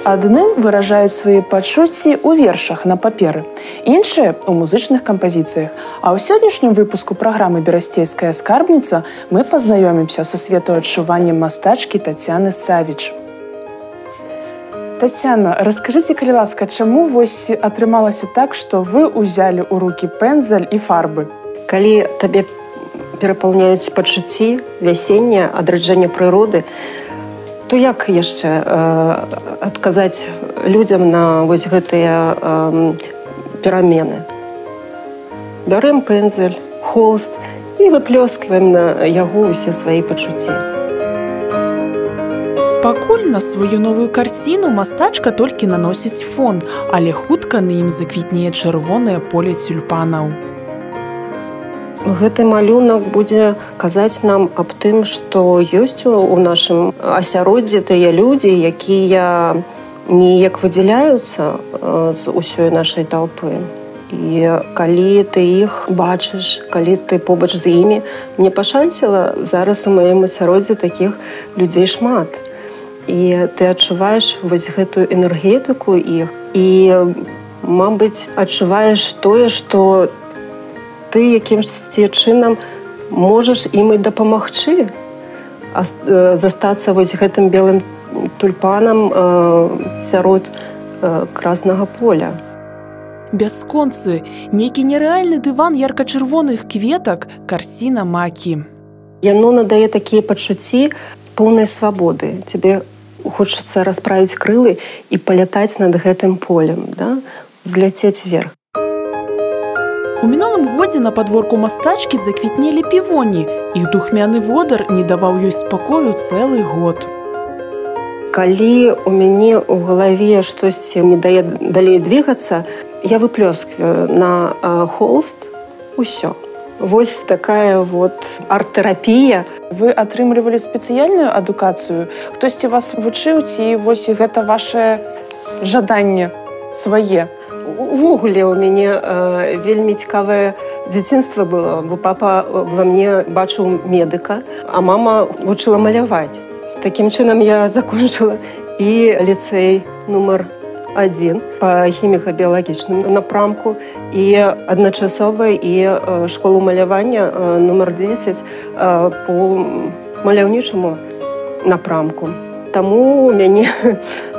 Адны выражаюць свае пачуцці ў вершах на паперы, іншыя ў музычных кампазіцыях. А ў сённяшнім выпуску праграмы «Берасцейская скарбніца» мы пазнаёмімся са светаадчуваннем мастачкі Тацяны Савіч. Тацяна, раскажыце, калі ласка, чаму вось атрымалася так, што вы ўзялі ў рукі пэндзаль і фарбы? Калі табе перапаўняюць пачуцці, вясення, адраджэння прыроды, то як яшчэ адказаць людзям на вось гэтыя перамены? Бярэм пэндзаль, холст і выплёскваем на яго ўсе свае пачуцці. Пакуль на сваю новую карціну мастачка толькі наносіць фон, але хутка на ім заквітнее чырвонае поле тюльпанаў. Гэты малюнак будзе казаць нам аб тым, што ёсць у нашым асяроддзі тыя людзі, якія неяк выдзяляюцца з усёй нашай талпы. І калі ты іх бачыш, калі ты побач з імі, мне пашанціла, зараз у маім асяроддзі такіх людзей шмат. І ты адчуваеш вось гэтую энергетыку іх і, мабыць, адчуваеш тое, што ты якімсьці чынам можаш ім і дапамагчы застацца вось гэтым белым тюльпанам сярод краснага поля. Бясконцы, нейкі нерэальны дыван ярка-чырвоных кветак, карціна макі. Яно надае такія пачуцці поўнай свабоды. Цябе хочацца расправіць крылы і палятаць над гэтым полем, да? Узляцець вверх. У мінулым годзе на падворку мастачкі заквітнелі півоні. Іх духмяны водар не даваў ёй спакою цэлы год. Калі у мяне ў галаве штосьці не дае далей двигацца, я выплёскваю на холст усё. Вось такая вот арт-тэрапія. Вы атрымлівалі спецыяльную адукацыю? Хтосьці вас вучыў, ці вось гэта ваше жаданне свае? Увогуле у мяне вельмі цікавае дзяцінства было, бо папа ва мне бачыў медыка, а мама вучыла маляваць. Такім чынам я закончыла і ліцэй нумар 1 па хіміка-біялагічным напрамку і адначасова і школу малявання нумар 10 по маляўнічаму напрамку. Таму у мяне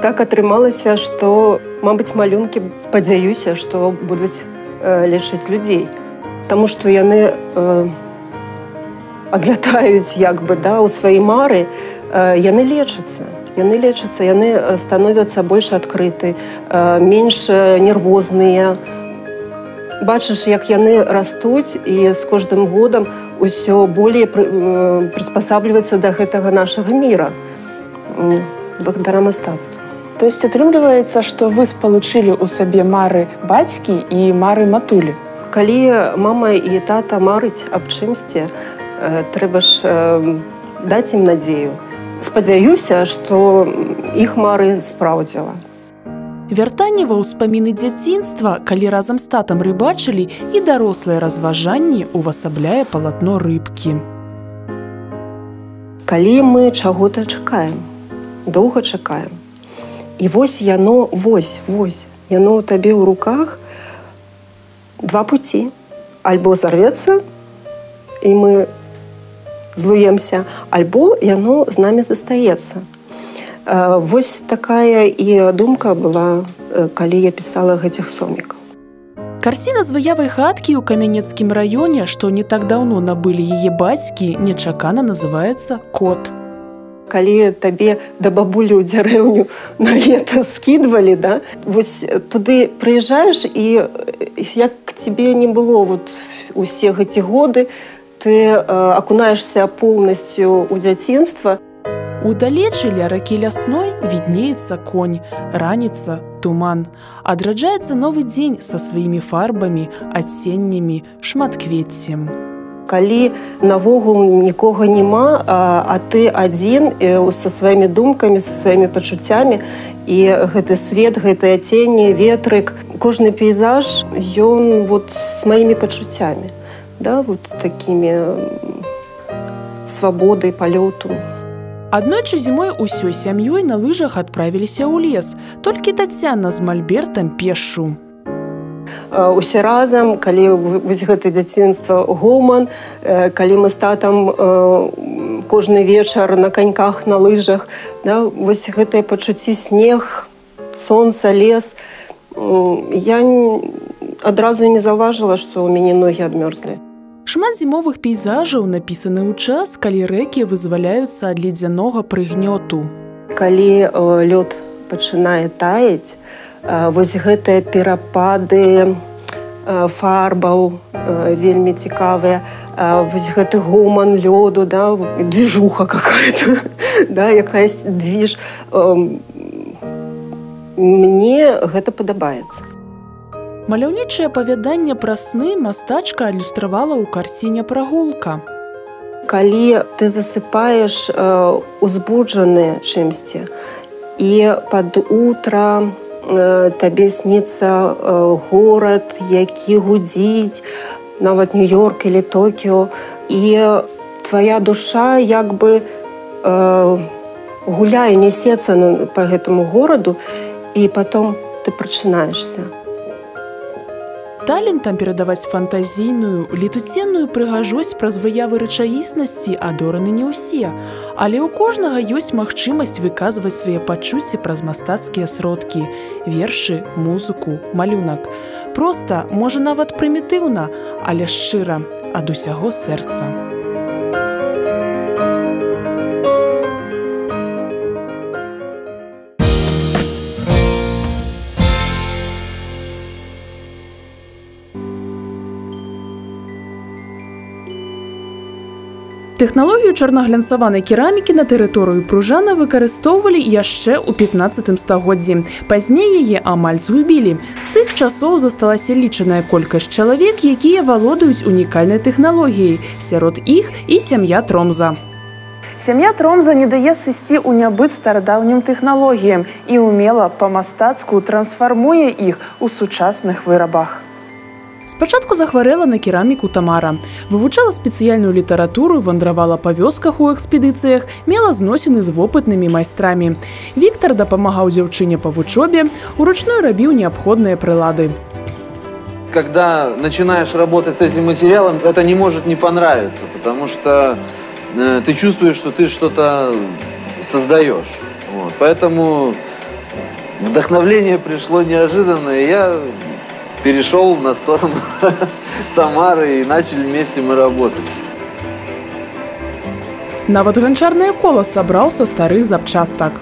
так атрымалася, што, мабыць, малюнкі, спадзяюся, што будуць лечыць людзей. Таму што яны адлятаюць як бы, да, у свае мары, яны лечацца. Яны становяцца больш адкрыты, менш нервозныя. Бачыш, як яны растуць, і з кожным годам усё болей прыспасабліваюцца да гэтага нашага міра благодаря мастацтву. То есть атрымліваецца, што вы спалучылі ў сабе мары бацькі і мары матулі? Калі мама і тата марыць аб чымсьці, трэба ж даць ім надзею. Спадзяюся, што іх мары спраўдзіла. Вяртанне ва ўспаміны дзяцінства, калі разам з татам рыбачылі, і дарослыя разважанні увасабляе палатно рыбкі. Калі мы чаго-то чакаем, доўга чакаем, і вось яно, яно ў табе ў руках, два пуці. Альбо зарвецца, і мы злуемся, альбо яно з намі застаецца. Вось такая і думка была, калі я пісала гэтых сомікаў. Карціна з выявай хаткі ў Камянецкім раёне, што не так даўно набылі яе бацькі, нечакана называецца «Кот». Калі табе да бабулі ў дзярэўню на лета скідвалі, да? Вось туды прыязджаеш, і як цябе не было вот усе гэты годы, ты акунаешься поўнасцю ў дзяцінства. Удалечы ля ракі лясной віднеецца конь, раніца, туман. Адраджаецца новы дзень са сваімі фарбамі, адценнямі, шматквеццем. Калі навогул нікога няма, а ты адзін са сваімі думкамі, са сваімі пачуццямі, і гэты свет, гэтыя цені, ветрык, кожны пейзаж, ён вот з маімі пачуццямі. Да, вот такими свободой полету. Аднойчы зімой усёй сям'ёй на лыжах адправіліся ў лес. Толькі Тацяна з мальбертам пешшу. Усе разам, калі вось гэта дзяцінства гоман, калі мы з татам кожны вечар на каньках, на лыжах, да, вось гэтыя пачуцці снег, сонца, лес. Я адразу не заўважыла, што ў мяне ногі адмёрзлі. Шмат зімовых пейзажаў напісаны ў час, калі рэкі вызваляюцца ад ледзянога прыгнёту. Калі лёд пачынае таяць, вось гэтыя перапады фарбаў вельмі цікавыя, вось гэты гоман лёду, да, движуха какая-то, да, якаясь движ. Мне гэта падабаецца. Маляўнічае апавяданне пра сны мастачка адлюстравала ў карціне «Прагулка». Калі ты засыпаеш узбуджаны чымсьці, і пад утра табе сніцца горад, які гудзіць, нават Нью-Йорк или Токіо, і твая душа як бы гуляе, несецца па гэтаму гораду, і потом ты прачынаешся. Талентам перадаваць фантазійную, летуценную прыгажосць праз выявы рэчаіснасці адораны не ўсе, але ў кожнага ёсць магчымасць выказваць свае пачуцці праз мастацкія сродкі, вершы, музыку, малюнак. Проста, можа нават прымітыўна, але шчыра, ад усяго сэрца. Тэхналогію чорнаглянцаванай керамікі на тэрыторыю Пружана выкарыстоўвалі яшчэ ў 15 стагоддзі. Пазней яе амаль згубілі. З тых часоў засталася лічаная колькасць чалавек, якія валодаюць унікальнай тэхналогіяй. Сярод іх і сям'я Тромза. Сям'я Тромза не дае сысці ў нябыт старадаўнім тэхналогіям і умела па-мастацку трансфармуе іх у сучасных вырабах. Спачатку захварэла на кераміку Тамара. Вывучала спецыяльную літаратуру, вандравала па вёсках у экспедыцыях, мела зносіны з вопытнымі майстрамі. Віктар дапамагаў дзяўчыне па вучобе, уручную рабіў неабходныя прылады. Когда начинаешь работать с этим материалом, это не может не понравиться, потому что ты чувствуешь, что ты что-то создаешь. Вот. Поэтому вдохновление пришло неожиданно, и я перешел на сторону Тамары, и начали вместе мы работать. Нават ганчарнае кола сабраў са старых запчастак.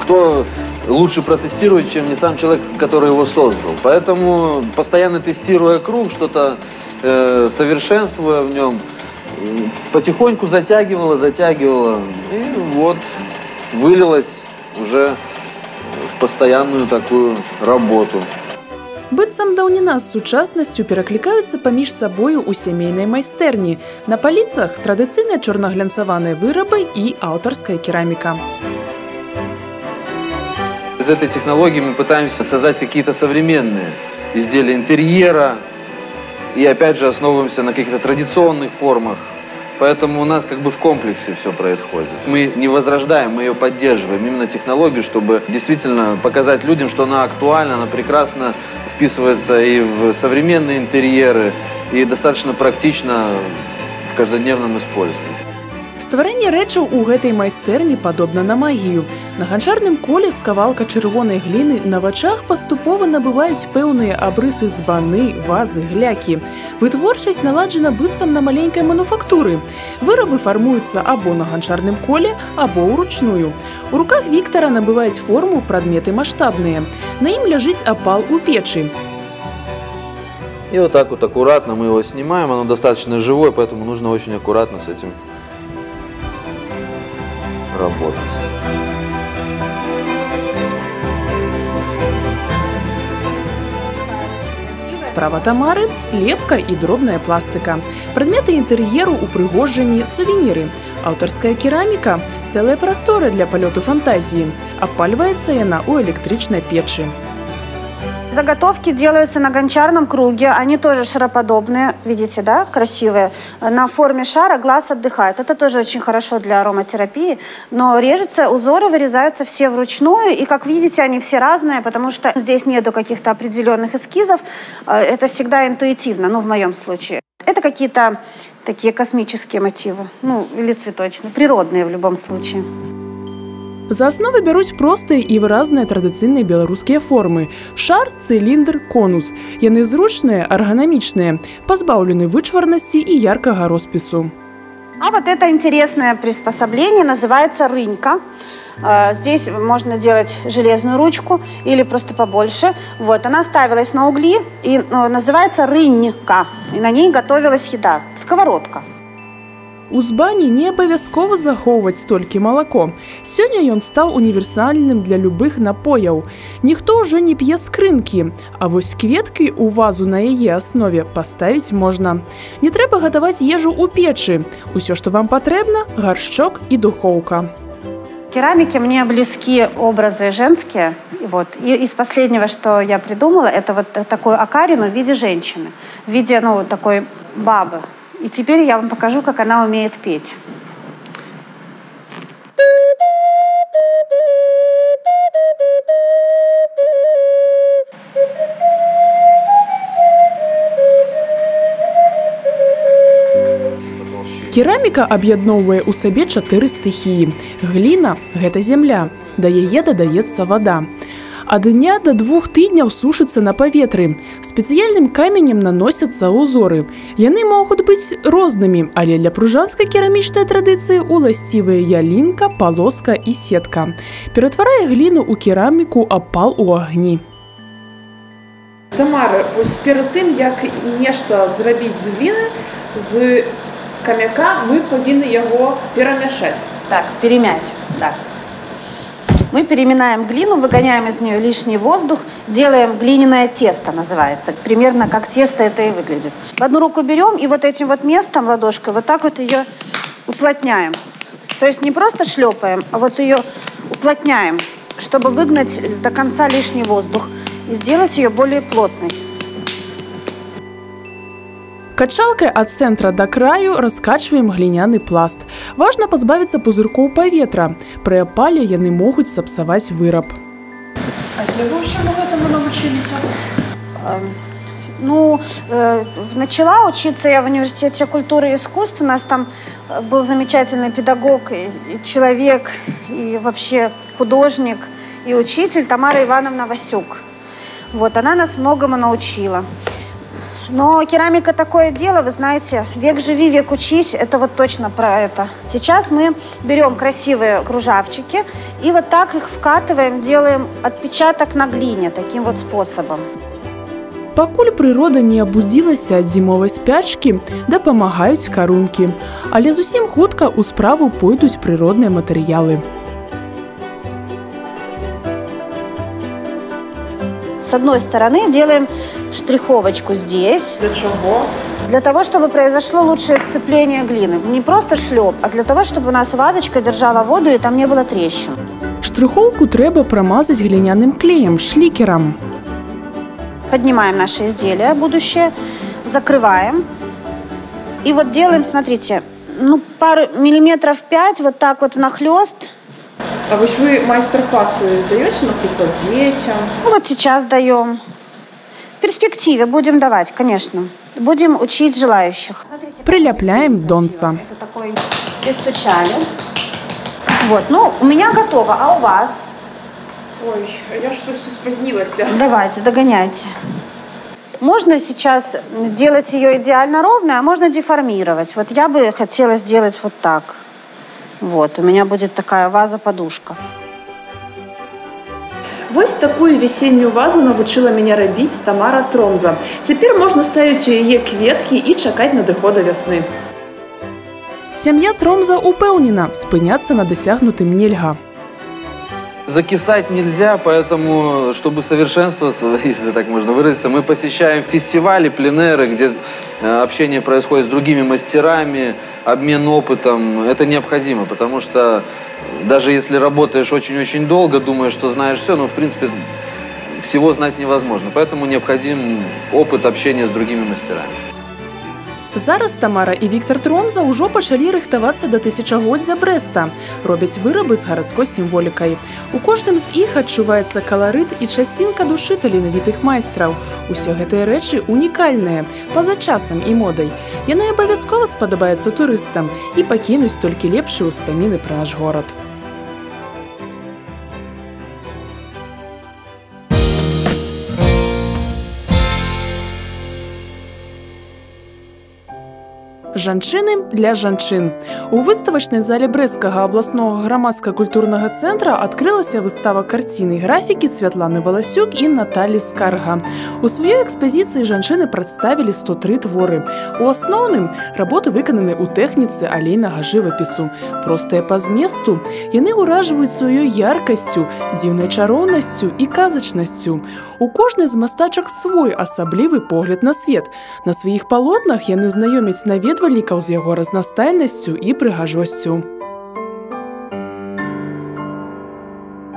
Кто лучше протестирует, чем не сам человек, который его создал. Поэтому, постоянно тестируя круг, что-то совершенствуя в нем, потихоньку затягивала. И вот вылилось уже в постоянную такую работу. Быццам даўніна з сучаснасцю пераклікаюцца паміж сабою ў сямейнай майстэрні. На паліцах традыцыйныя чорнаглянцаваныя вырабы і аўтарская кераміка. Из этой технологии мы пытаемся создать какие-то современные изделия интерьера и опять же основываемся на каких-то традиционных формах. Поэтому у нас как бы в комплексе все происходит. Мы не возрождаем, мы ее поддерживаем, именно технологию, чтобы действительно показать людям, что она актуальна, она прекрасно вписывается и в современные интерьеры, и достаточно практично в каждодневном использовании. Стварэнне рэчаў у гэтай майстэрні падобна на магію. На ганчарным коле з кавалка чырвонай гліны на вачах паступова набываюць пэўныя абрысы збаны, вазы, глякі. Вытворчасць наладжана быццам на маленькай мануфактуры. Вырабы фармуюцца або на ганчарным коле, або ўручную. У руках Віктара набываюць форму прадметы маштабныя. На ім ляжыць апал у печы. И вот так вот аккуратно мы его снимаем, оно достаточно живое, поэтому нужно очень аккуратно с этим работать. Справа Тамары – лепка і дробная пластыка. Прадметы інтэр'еру, упрыгожанні, сувеніры. Аўтарская кераміка – цэлая прастора для палёту фантазіі. Апальваецца яна ў электрычнай печы. Заготовки делаются на гончарном круге. Они тоже шароподобные. Видите, да, красивые. На форме шара глаз отдыхает. Это тоже очень хорошо для ароматерапии. Но режется, узоры вырезаются все вручную. И, как видите, они все разные, потому что здесь нету каких-то определенных эскизов. Это всегда интуитивно, ну, в моем случае. Это какие-то такие космические мотивы. Ну, или цветочные, природные в любом случае. За основу бяруць простыя і выразныя традыцыйныя беларускія формы – шар, цыліндр, конус. Яны зручныя, эрганамічныя, пазбаўлены вычварнасці і яркага роспісу. А вот это интересное приспособление называется рынька. Здесь можно делать железную ручку или просто побольше. Вот, она ставилась на угли и называется рынька. И на ней готовилась еда, сковородка. У збані не абавязкова захоўваць толькі малако. Сёння ён стаў універсальным для любых напояў. Ніхто ўжо не п'е скрынкі, а вось кветкі ў вазу на яе аснове паставіць можна. Не трэба гатаваць ежу ў печы. Усё, што вам патрэбна – гаршчок і духоўка. В керамике мне близки образы женские. Вот. И из последнего, что я придумала, это вот такую окарину в виде женщины, в виде, ну, такой бабы. И теперь я вам покажу, как она умеет петь. Кераміка аб'ядноўвае ў сабе 4 стыхіі. Гліна – гэта зямля, да яе дадаецца вада. Ад дня до 2 тыдняў сушыцца на паветры. Спецыяльным каменем наносяцца узоры. Яны могуць быць рознымі, але для пружанскай керамічнай традыцыі уласцівыя ялінка, палоска і сетка. Ператварае гліну ў кераміку апал у агні. Тамара, вось перад тым, як нешта зрабіць з гліны, з камяка мы павінны яго перамяшаць. Так, перемять, да. Мы переминаем глину, выгоняем из нее лишний воздух, делаем глиняное тесто, называется. Примерно как тесто это и выглядит. В одну руку берем и вот этим вот местом, ладошкой, вот так вот ее уплотняем. То есть не просто шлепаем, а вот ее уплотняем, чтобы выгнать до конца лишний воздух и сделать ее более плотной. Качалкай ад цэнтра да краю раскачваем гліняны пласт. Важна пазбавіцца пузыркоў паветра. Пры апале яны могуць сапсаваць выраб. А дзе вы ўсяму гэтаму навучыліся? Начала учиться я в университете культуры и искусств. У нас там был замечательный педагог и человек, и вообще художник, и учитель Тамара Ивановна Васюк. Вот, она нас многому научила. Но керамика такое дело, вы знаете, век живи, век учись, это вот точно про это. Сейчас мы берем красивые кружавчики и вот так их вкатываем, делаем отпечаток на глине таким вот способом. Пакуль прырода не абудзілася ад зімовай спячкі, дапамагаюць карункі. Але зусім хутка ў справу пойдуць прыродныя матэрыялы. С одной стороны делаем штриховочку здесь. Для чего? Для того, чтобы произошло лучшее сцепление глины. Не просто шлеп, а для того, чтобы у нас вазочка держала воду и там не было трещин. Штриховку трэба промазать глиняным клеем, шликером. Поднимаем наше изделие будущее, закрываем. И вот делаем, смотрите, пару миллиметров 5, вот так вот внахлёст. А вы мастер-классы даете, например, детям? Вот сейчас даем. В перспективе будем давать, конечно. Будем учить желающих. Приляпляем донца. Это такой пестучали. Вот, у меня готово, а у вас? Ой, я что-то спозднилась. Давайте, догоняйте. Можно сейчас сделать ее идеально ровной, а можно деформировать. Вот я бы хотела сделать вот так. Вот, у меня будет такая ваза-подушка. Вось такую весеннюю вазу навучила меня рабіць Тамара Тромза. Теперь можно ставить у яе кветки и чакаць надыхода вясны. Сям'я Тромза упэўнена, спыняцца на дасягнутым нельга. Закисать нельзя, поэтому, чтобы совершенствоваться, если так можно выразиться, мы посещаем фестивали, пленэры, где общение происходит с другими мастерами, обмен опытом. Это необходимо, потому что даже если работаешь очень-очень долго, думаешь, что знаешь все, но в принципе всего знать невозможно. Поэтому необходим опыт общения с другими мастерами. Зараз Тамара і Віктор Тромза ўжо пачалі рыхтавацца да тысячагоддзя Брэста. Робяць вырабы з гарадской сімволікай. У кожным з іх адчуваецца каларыт і часцінка душы таленавітых майстраў. Усе гэтыя рэчы унікальныя, па-за часам і модай. Яны абавязкова спадабаюцца турыстам і пакінуць толькі лепшыя ўспаміны пра наш горад. Жанчыны для жанчын. У выставачнай зале Брэсцкага абласнога грамадска-культурнага цэнтра адкрылася выстава карціны і графікі Святланы Валасюк і Наталі Скарга. У сваёй экспазіцыі жанчыны прадставілі 103 творы. У асноўным работы выкананы ў тэхніцы алейнага жывапісу. Простыя па зместу, яны ўражваюць сваёй яркасцю, дзіўнай чароўнасцю і казачнасцю. У кожнай з мастачак свой асаблівы погляд на свет. На сваіх палотнах яны знаёмяць наведвальнікаў з яго разнастайнасцю і прыгажосцю.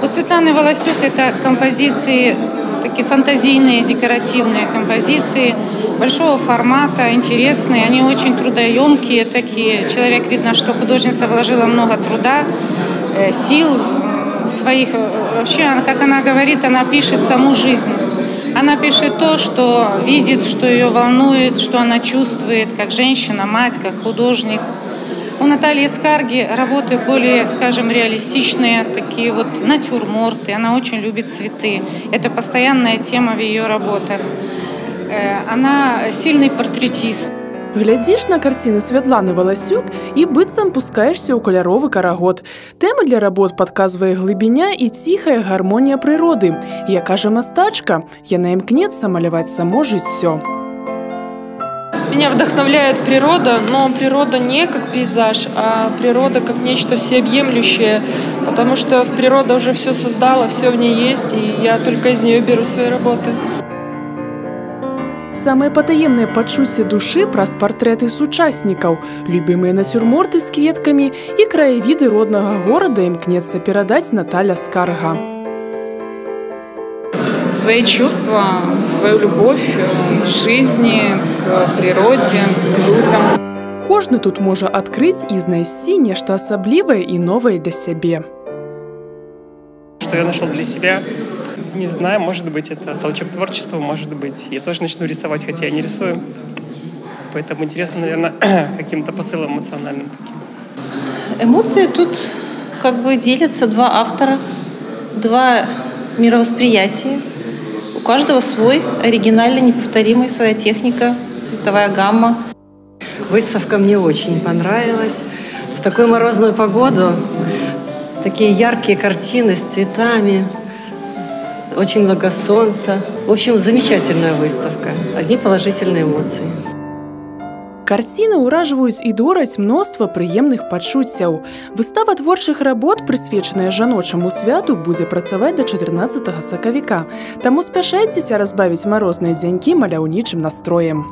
У Светланы Волосюк это композиции, такие фантазийные, декоративные композиции большого формата, интересные. Они очень трудоемкие такие. Человек, видно, что художница вложила много труда, сил своих. Вообще, как она говорит, она пишет саму жизнь. Она пишет то, что видит, что ее волнует, что она чувствует, как женщина, мать, как художник. У Натальи Скарги работы более, скажем, реалистичные, такие вот натюрморты. Она очень любит цветы. Это постоянная тема в ее работах. Она сильный портретист. Глядзіш на карціны Святланы Валасюк і быццам пускаешся ў каляровы карагод. Тэмы для работ падказвае глыбіня і ціхая гармонія прыроды. Як кажа мастачка, яна імкнецца маляваць само жыццё. Меня вдохновляет природа, но природа не как пейзаж, а природа как нечто всеобъемлющее, потому что природа уже все создала, все в ней есть, и я только из нее беру свои работы. Самыя патаемныя пачуцці душы праз партрэты сучаснікаў, любімыя нацюрморты з кветкамі і краявіды роднага горада імкнецца перадаць Наталя Скарга. Свои чувства, свою любовь к жизни, к природе, к людям. Кожны тут можа адкрыць і знайсці нешта асаблівае і новае для сябе. Что я нашел для себя? Не знаю, может быть, это толчок творчества, может быть. Я тоже начну рисовать, хотя я не рисую. Поэтому интересно, наверное, каким-то посылом эмоциональным таким. Эмоции тут как бы делятся два автора, два мировосприятия. У каждого свой, оригинальный, неповторимый, своя техника, цветовая гамма. Выставка мне очень понравилась. В такую морозную погоду такие яркие картины с цветами. Очень много солнца. В общем, замечательная выставка. Одни положительные эмоции. Карціны ўражваюць і дораць мноства прыемных пачуццяў. Выстава творчых работ, прысвечаная жаночаму святу, будзе працаваць да 14 сакавіка. Таму спяшайцеся разбавіць марозныя дзянькі маляўнічым настроем.